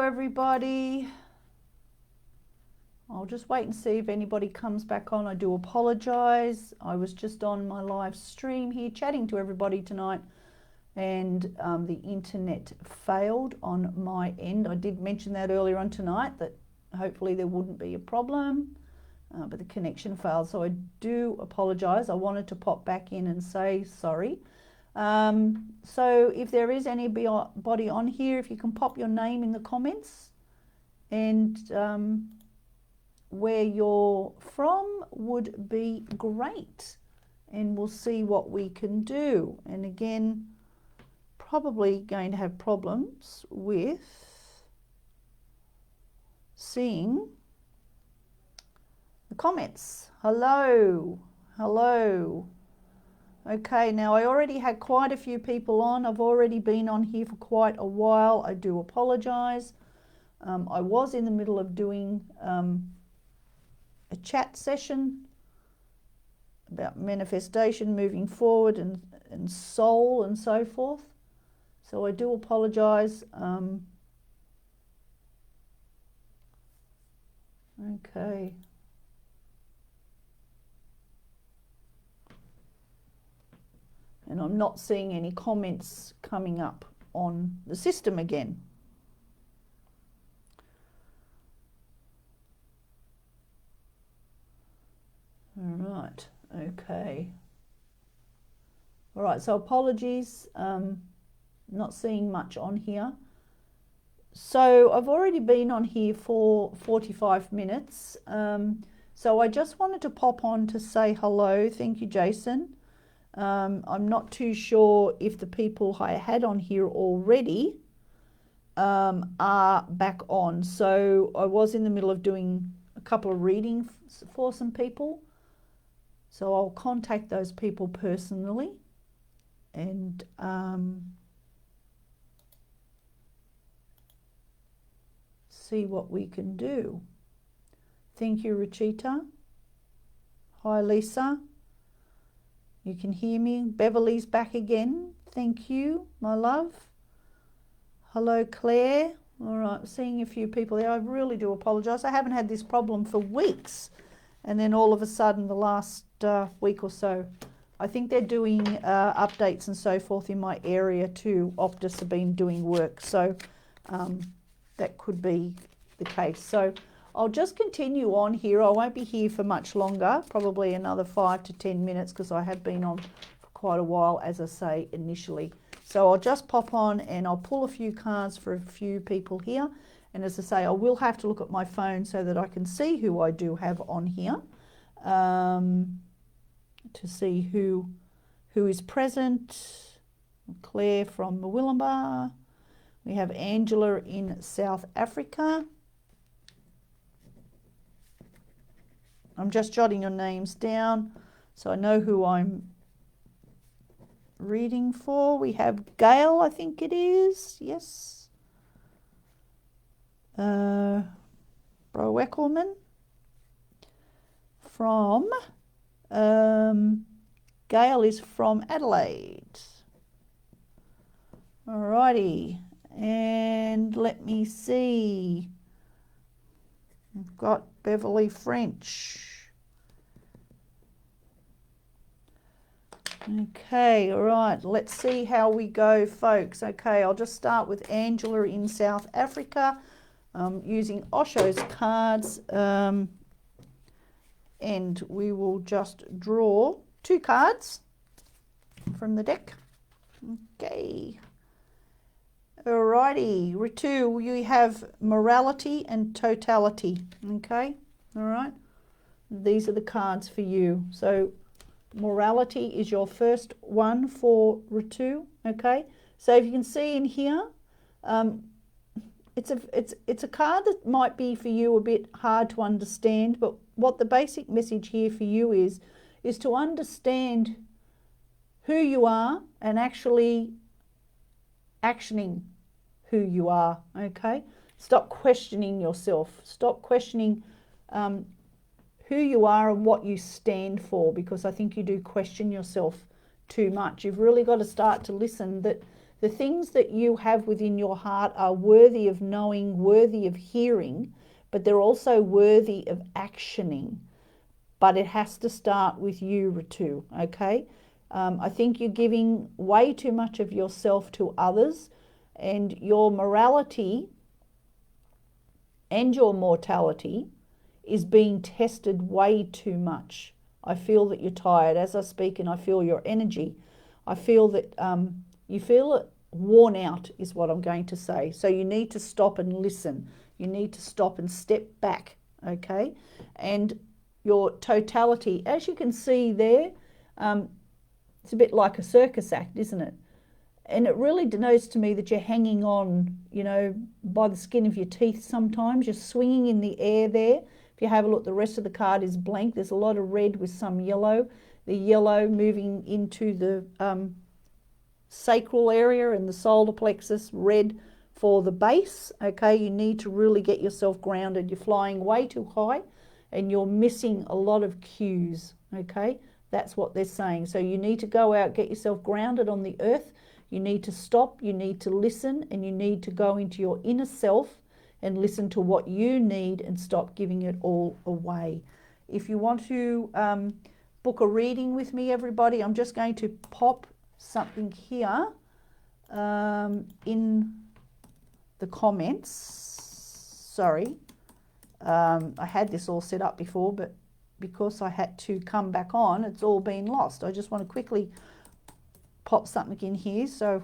everybody. I'll just wait and see if anybody comes back on. I do apologise. I was just on my live stream here chatting to everybody tonight, and the internet failed on my end. I did mention that earlier on tonight, that hopefully there wouldn't be a problem, but the connection failed. So I do apologise. I wanted to pop back in and say sorry. So if there is anybody on here, if you can pop your name in the comments and where you're from would be great, and we'll see what we can do. And again, probably going to have problems with seeing the comments. Hello. Okay, now I already had quite a few people on. I've already been on here for quite a while. I do apologise. I was in the middle of doing a chat session about manifestation, moving forward, and soul and so forth. So I do apologise. Okay. And I'm not seeing any comments coming up on the system again. All right, okay. All right, so apologies, not seeing much on here. So I've already been on here for 45 minutes. So I just wanted to pop on to say hello. Thank you, Jason. I'm not too sure if the people I had on here already are back on. So I was in the middle of doing a couple of readings for some people. So I'll contact those people personally and see what we can do. Thank you, Rachita. Hi, Lisa. You can hear me. Beverly's back again. Thank you, my love. Hello, Claire. All right, seeing a few people there. I really do apologise. I haven't had this problem for weeks. And then all of a sudden, the last week or so, I think they're doing updates and so forth in my area too. Optus have been doing work. So that could be the case. So I'll just continue on here. I won't be here for much longer, probably another 5 to 10 minutes, because I have been on for quite a while, as I say initially. So I'll just pop on and I'll pull a few cards for a few people here. And as I say, I will have to look at my phone so that I can see who I do have on here, to see who is present. Claire from Mawilamba. We have Angela in South Africa. I'm just jotting your names down so I know who I'm reading for. We have Gail, I think it is. Yes. Bro Eckelman from Gail is from Adelaide. Alrighty, and let me see. I've got Beverly French. Okay, all right, let's see how we go, folks. Okay, I'll just start with Angela in South Africa, using Osho's cards, and we will just draw 2 cards from the deck. Okay. Alrighty, Ritu, you have morality and totality. Okay, all right. These are the cards for you. So morality is your first one for Ritu. Okay, so if you can see in here, it's a card that might be for you a bit hard to understand, but what the basic message here for you is to understand who you are and actually actioning who you are. Okay, stop questioning yourself, stop questioning who you are and what you stand for, because I think you do question yourself too much. You've really got to start to listen that The things that you have within your heart are worthy of knowing, worthy of hearing, but they're also worthy of actioning. But it has to start with you, Ritu, okay? I think you're giving way too much of yourself to others, and your morality and your mortality is being tested way too much. I feel that you're tired. As I speak, and I feel your energy, I feel that you feel it worn out is what I'm going to say. So you need to stop and listen. You need to stop and step back, okay? And your totality, as you can see there, it's a bit like a circus act, isn't it? And it really denotes to me that you're hanging on, you know, by the skin of your teeth sometimes. You're swinging in the air there. If you have a look, the rest of the card is blank. There's a lot of red with some yellow. The yellow moving into the sacral area and the solar plexus, red for the base, okay? You need to really get yourself grounded. You're flying way too high and you're missing a lot of cues, okay? That's what they're saying. So you need to go out, get yourself grounded on the earth. You need to stop, you need to listen, and you need to go into your inner self and listen to what you need and stop giving it all away. If you want to book a reading with me, everybody, I'm just going to pop something here in the comments. Sorry. I had this all set up before, but because I had to come back on, it's all been lost. I just want to quickly pop something in here. So,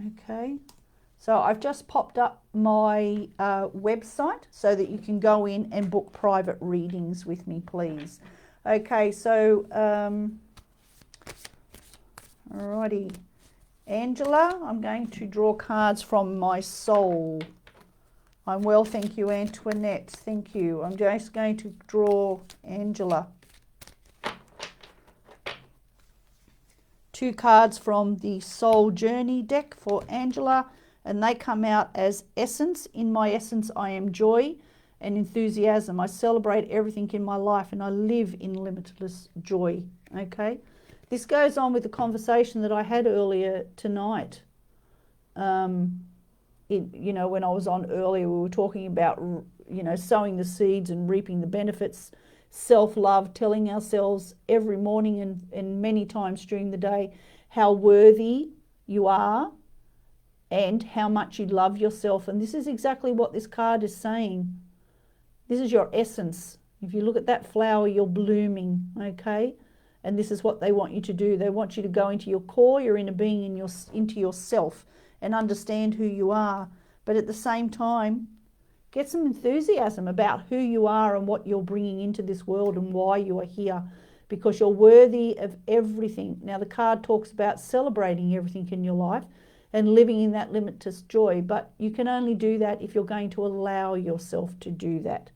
okay. So I've just popped up my website so that you can go in and book private readings with me, please. Okay, so, alrighty. Angela, I'm going to draw cards from my soul. I'm well, thank you, Antoinette. Thank you. I'm just going to draw Angela. 2 cards from the Soul Journey deck for Angela, and they come out as essence. In my essence, I am joy and enthusiasm. I celebrate everything in my life and I live in limitless joy. Okay, this goes on with the conversation that I had earlier tonight. You know, when I was on earlier, we were talking about, you know, sowing the seeds and reaping the benefits, self-love, telling ourselves every morning and many times during the day how worthy you are and how much you love yourself. And this is exactly what this card is saying. This is your essence. If you look at that flower, you're blooming, okay? And this is what they want you to do. They want you to go into your core, your inner being, and into yourself and understand who you are. But at the same time, get some enthusiasm about who you are and what you're bringing into this world and why you are here, because you're worthy of everything. Now, the card talks about celebrating everything in your life and living in that limitless joy, but you can only do that if you're going to allow yourself to do that,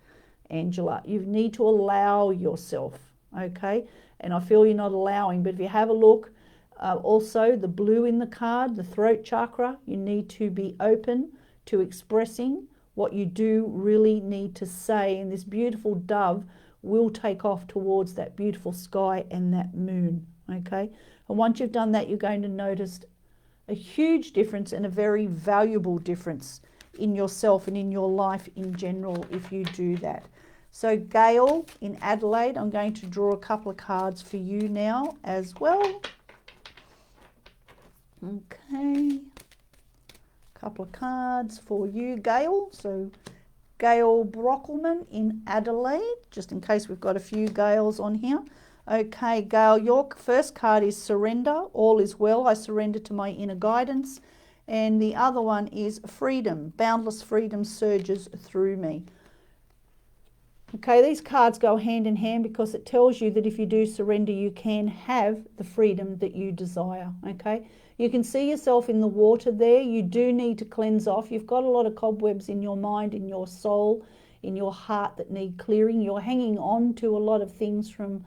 Angela. You need to allow yourself, okay? And I feel you're not allowing, but if you have a look, also the blue in the card, the throat chakra, you need to be open to expressing what you do really need to say, and this beautiful dove will take off towards that beautiful sky and that moon, okay? And once you've done that, you're going to notice a huge difference and a very valuable difference in yourself and in your life in general if you do that. So Gail in Adelaide, I'm going to draw a couple of cards for you now as well. Okay, couple of cards for you, Gail. So Gail Brockelman in Adelaide, just in case we've got a few Gails on here. Okay, Gail, your first card is surrender. All is well. I surrender to my inner guidance. And the other one is freedom. Boundless freedom surges through me. Okay, these cards go hand in hand because it tells you that if you do surrender, you can have the freedom that you desire, okay? You can see yourself in the water there. You do need to cleanse off. You've got a lot of cobwebs in your mind, in your soul, in your heart that need clearing. You're hanging on to a lot of things from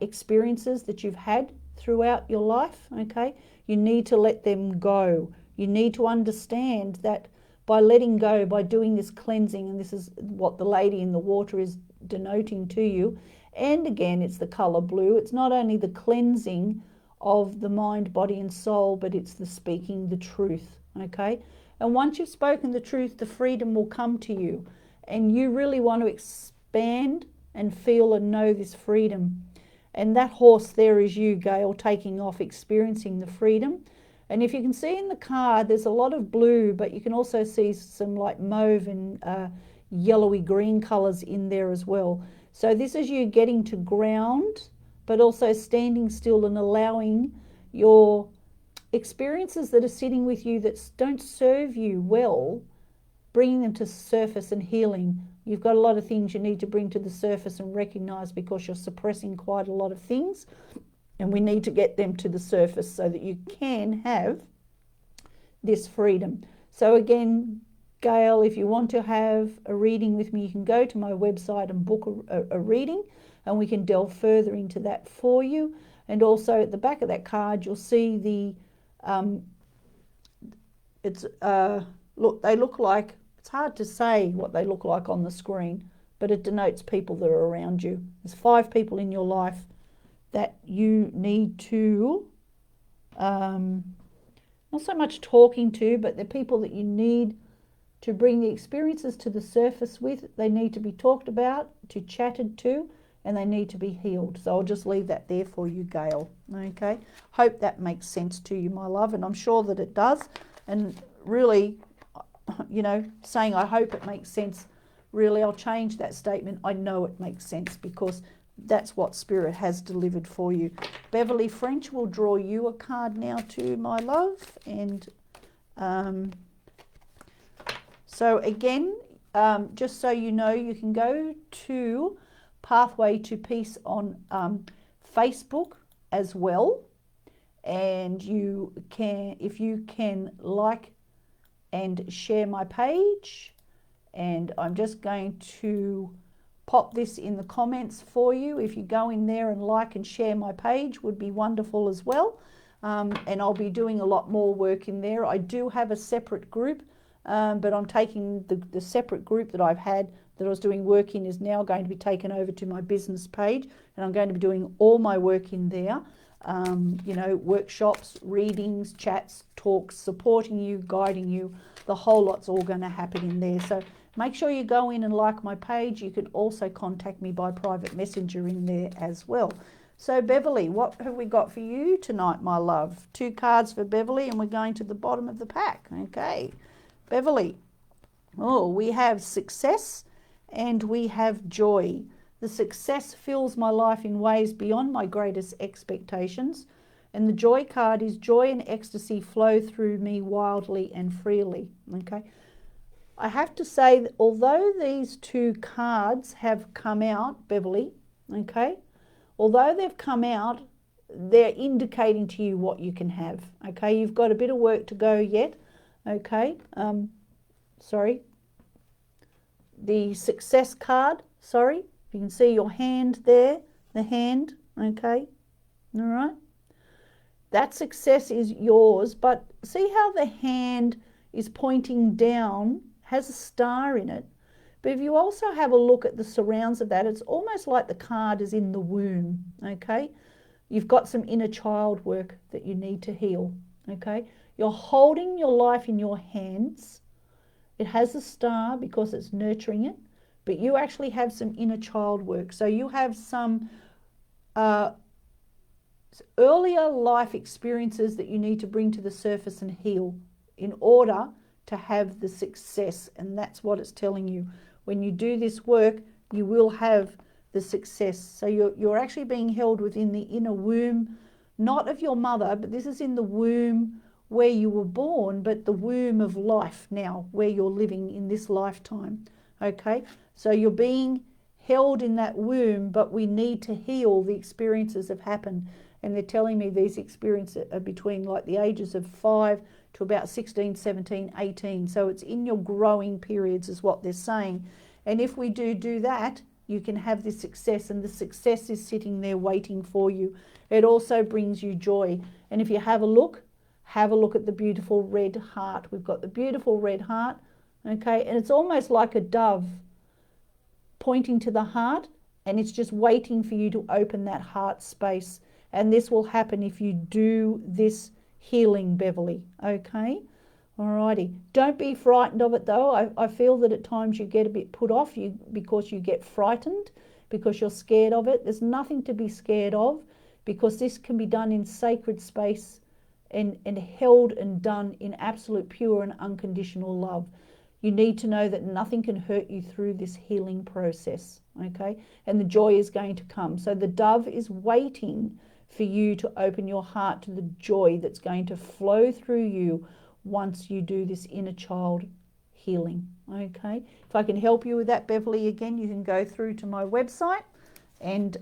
experiences that you've had throughout your life, okay? You need to let them go. You need to understand that by letting go, by doing this cleansing, and this is what the lady in the water is denoting to you, and again, it's the color blue. It's not only the cleansing of the mind, body and soul, but it's the speaking the truth, okay? And once you've spoken the truth, the freedom will come to you, and you really want to expand and feel and know this freedom. And that horse there is you, Gail, taking off, experiencing the freedom. And if you can see in the card, there's a lot of blue, but you can also see some like mauve and yellowy green colours in there as well. So this is you getting to ground, but also standing still and allowing your experiences that are sitting with you that don't serve you well, bringing them to surface and healing. You've got a lot of things you need to bring to the surface and recognise, because you're suppressing quite a lot of things, and we need to get them to the surface so that you can have this freedom. So again, Gail, if you want to have a reading with me, you can go to my website and book a reading, and we can delve further into that for you. And also at the back of that card, you'll see the look, they look like, it's hard to say what they look like on the screen, but it denotes people that are around you. There's 5 people in your life that you need to, not so much talking to, but they're people that you need to bring the experiences to the surface with. They need to be talked about, to chatted to, and they need to be healed. So I'll just leave that there for you, Gail. Okay? Hope that makes sense to you, my love, and I'm sure that it does. And really, you know, saying I hope it makes sense, really, I'll change that statement. I know it makes sense, because that's what Spirit has delivered for you. Beverly French will draw you a card now too, my love. And so again, just so you know, you can go to Pathway to Peace on Facebook as well. And you can, if you can, like and share my page. And I'm just going to pop this in the comments for you. If you go in there and like and share my page, would be wonderful as well. And I'll be doing a lot more work in there. I do have a separate group, but I'm taking the separate group that I've had that I was doing work in is now going to be taken over to my business page, and I'm going to be doing all my work in there. You know, workshops, readings, chats, talks, supporting you, guiding you. The whole lot's all going to happen in there. So make sure you go in and like my page. You can also contact me by private messenger in there as well. So Beverly, what have we got for you tonight, my love? 2 cards for Beverly, and we're going to the bottom of the pack. Okay, Beverly. Oh, we have success and we have joy. The success fills my life in ways beyond my greatest expectations. And the joy card is joy and ecstasy flow through me wildly and freely. Okay. I have to say that although these 2 cards have come out, Beverly, okay, although they've come out, they're indicating to you what you can have. Okay. You've got a bit of work to go yet. Okay. Sorry. The success card, sorry. You can see your hand there, the hand, okay, all right. That success is yours, but see how the hand is pointing down, has a star in it. But if you also have a look at the surrounds of that, it's almost like the card is in the womb, okay. You've got some inner child work that you need to heal, okay. You're holding your life in your hands. It has a star because it's nurturing it. But you actually have some inner child work. So you have some earlier life experiences that you need to bring to the surface and heal in order to have the success. And that's what it's telling you. When you do this work, you will have the success. So you're actually being held within the inner womb, not of your mother, but this is in the womb where you were born, but the womb of life now, where you're living in this lifetime. Okay, so you're being held in that womb, but we need to heal the experiences that have happened. And they're telling me these experiences are between like the ages of 5 to about 16, 17, 18. So it's in your growing periods is what they're saying. And if we do that, you can have this success, and the success is sitting there waiting for you. It also brings you joy. And if you have a look at the beautiful red heart. We've got the beautiful red heart. Okay, and it's almost like a dove pointing to the heart, and it's just waiting for you to open that heart space. And this will happen if you do this healing, Beverly, okay? Alrighty. Don't be frightened of it though. I feel that at times you get a bit put off because you get frightened, because you're scared of it. There's nothing to be scared of, because this can be done in sacred space and held and done in absolute pure and unconditional love. You need to know that nothing can hurt you through this healing process, okay? And the joy is going to come. So the dove is waiting for you to open your heart to the joy that's going to flow through you once you do this inner child healing, okay? If I can help you with that, Beverly, again, you can go through to my website and,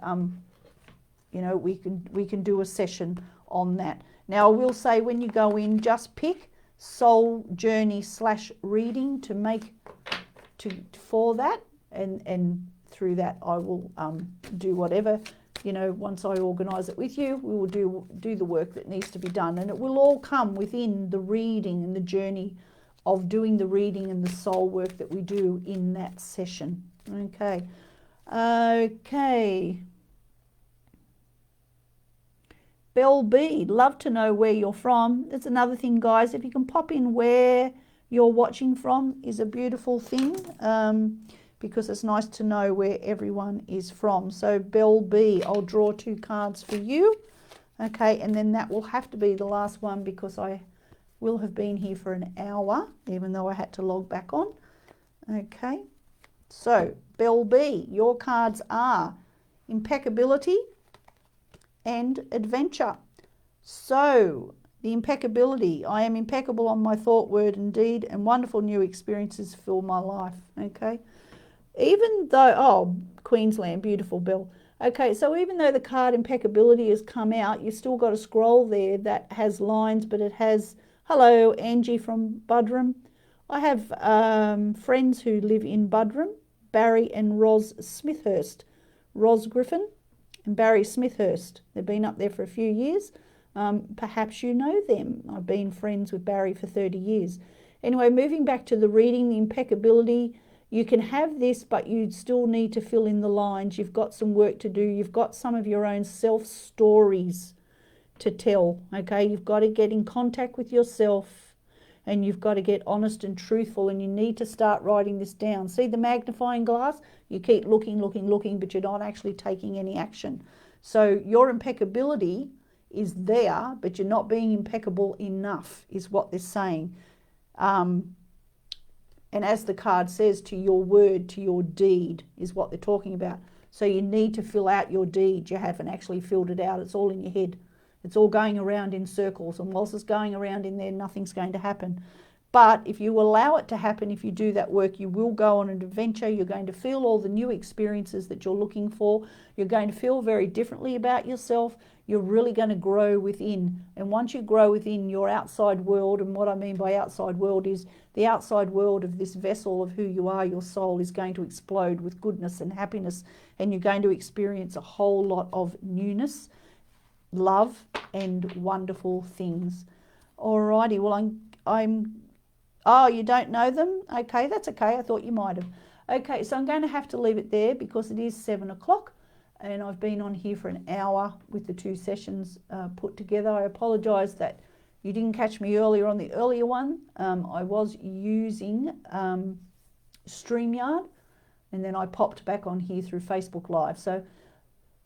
you know, we can do a session on that. Now, I will say when you go in, just pick soul journey / reading for that, and through that I will do whatever, you know, once I organise it with you, we will do the work that needs to be done, and it will all come within the reading and the journey of doing the reading and the soul work that we do in that session. Okay. Belle B, love to know where you're from. That's another thing, guys. If you can pop in where you're watching from is a beautiful thing, because it's nice to know where everyone is from. So Belle B, I'll draw 2 cards for you. Okay, and then that will have to be the last one, because I will have been here for an hour, even though I had to log back on. Okay, so Belle B, your cards are impeccability and adventure. So the impeccability, I am impeccable on my thought, word and deed, and wonderful new experiences fill my life. Okay, even though, oh, Queensland, beautiful, Belle. Okay, so even though the card impeccability has come out, you've still got a scroll there that has lines, but it has, hello, Angie from Buderim. I have friends who live in Buderim, Barry and Ros Smithhurst. Ros Griffin and Barry Smithhurst. They've been up there for a few years. Perhaps you know them. I've been friends with Barry for 30 years. Anyway, moving back to the reading, the impeccability, you can have this, but you still need to fill in the lines. You've got some work to do. You've got some of your own self-stories to tell, okay? You've got to get in contact with yourself, and you've got to get honest and truthful, and you need to start writing this down. See the magnifying glass? You keep looking, but you're not actually taking any action. So your impeccability is there, but you're not being impeccable enough, is what they're saying. And as the card says, to your word, to your deed, is what they're talking about. So you need to fill out your deed. You haven't actually filled it out. It's all in your head. It's all going around in circles. And whilst it's going around in there, nothing's going to happen. But if you allow it to happen, if you do that work, you will go on an adventure. You're going to feel all the new experiences that you're looking for. You're going to feel very differently about yourself. You're really going to grow within. And once you grow within, your outside world, and what I mean by outside world is the outside world of this vessel of who you are, your soul, is going to explode with goodness and happiness. And you're going to experience a whole lot of newness, love, and wonderful things. Alrighty, well, oh, you don't know them? Okay, that's okay. I thought you might have. Okay, so I'm going to have to leave it there because it is 7 o'clock. And I've been on here for an hour with the 2 sessions put together. I apologise that you didn't catch me earlier on the earlier one. I was using StreamYard, and then I popped back on here through Facebook Live. So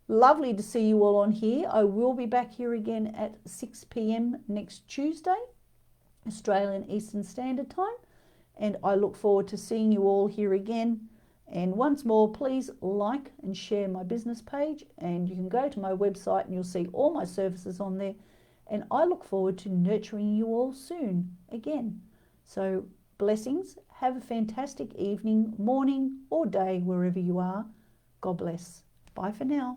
lovely to see you all on here. I will be back here again at 6 p.m. next Tuesday, Australian Eastern Standard Time. And I look forward to seeing you all here again. And once more, please like and share my business page, and you can go to my website and you'll see all my services on there. And I look forward to nurturing you all soon again. So blessings. Have a fantastic evening, morning or day, wherever you are. God bless. Bye for now.